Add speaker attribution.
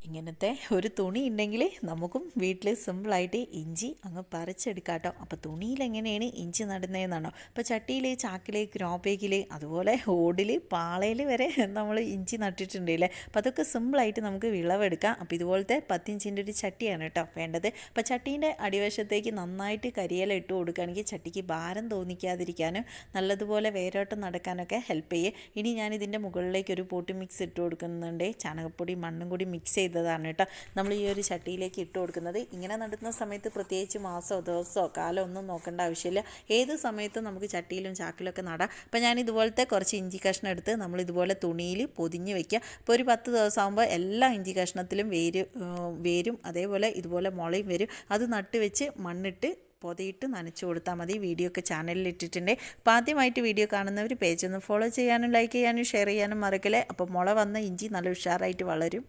Speaker 1: ഇങ്ങനത്തെ ഒരു തുണി ഉണ്ടെങ്കിൽ നമുക്കും വീട്ടിൽ സിമ്പിളായിട്ട് ഇഞ്ചി അങ്ങ് പറിച്ചെടുക്കാം കേട്ടോ. അപ്പോൾ തുണിയിൽ എങ്ങനെയാണ് ഇഞ്ചി നടുന്നതെന്നാണോ? അപ്പോൾ ചട്ടിയിൽ, ചാക്കിൽ, ഗ്രോബേഗിൽ, അതുപോലെ ഓടിൽ, പാളയിൽ വരെ നമ്മൾ ഇഞ്ചി നട്ടിട്ടുണ്ടല്ലേ. അപ്പോൾ അതൊക്കെ സിമ്പിളായിട്ട് നമുക്ക് വിളവെടുക്കാം. അപ്പോൾ ഇതുപോലത്തെ 10 ഇഞ്ചിൻ്റെ ഒരു ചട്ടിയാണ് കേട്ടോ വേണ്ടത്. അപ്പോൾ ചട്ടീൻ്റെ അടിവശത്തേക്ക് നന്നായിട്ട് കരിയില ഇട്ട് കൊടുക്കുകയാണെങ്കിൽ ചട്ടിക്ക് ഭാരം തോന്നിക്കാതിരിക്കാനും നല്ലതുപോലെ വേരോട്ടം നടക്കാനൊക്കെ ഹെൽപ്പ് ചെയ്യും. ഇനി ഞാനിതിൻ്റെ മുകളിലേക്ക് ഒരു പോട്ടി മിക്സ് ഇട്ട് കൊടുക്കുന്നുണ്ട്. ചാണകപ്പൊടി മണ്ണും കൂടി മിക്സ് ചെയ്തതാണ് കേട്ടോ നമ്മൾ ഈ ഒരു ചട്ടിയിലേക്ക് ഇട്ട് കൊടുക്കുന്നത്. ഇങ്ങനെ നടുന്ന സമയത്ത് പ്രത്യേകിച്ച് മാസമോ ദിവസമോ കാലമോ ഒന്നും നോക്കേണ്ട ആവശ്യമില്ല. ഏത് സമയത്തും നമുക്ക് ചട്ടിയിലും ചാക്കിലൊക്കെ നടാം. അപ്പോൾ ഞാൻ ഇതുപോലത്തെ കുറച്ച് ഇഞ്ചി കഷ്ണം എടുത്ത് നമ്മൾ ഇതുപോലെ തുണിയിൽ പൊതിഞ്ഞ് വയ്ക്കുക. അപ്പോൾ ഒരു 10 ദിവസം ആകുമ്പോൾ എല്ലാ ഇഞ്ചി കഷ്ണത്തിലും വേരും അതേപോലെ ഇതുപോലെ മുളയും വരും. അത് നട്ട് വെച്ച് മണ്ണിട്ട് പൊതിയിട്ട് നനച്ചു കൊടുത്താൽ മതി. വീഡിയോ ഒക്കെ ചാനലിൽ ഇട്ടിട്ടുണ്ട്. അപ്പോൾ ആദ്യമായിട്ട് വീഡിയോ കാണുന്നവർ പേജ് ഒന്ന് ഫോളോ ചെയ്യാനും ലൈക്ക് ചെയ്യാനും ഷെയർ ചെയ്യാനും മറക്കല്ലേ. അപ്പോൾ മുള വന്ന ഇഞ്ചി നല്ല ഉഷാറായിട്ട് വളരും.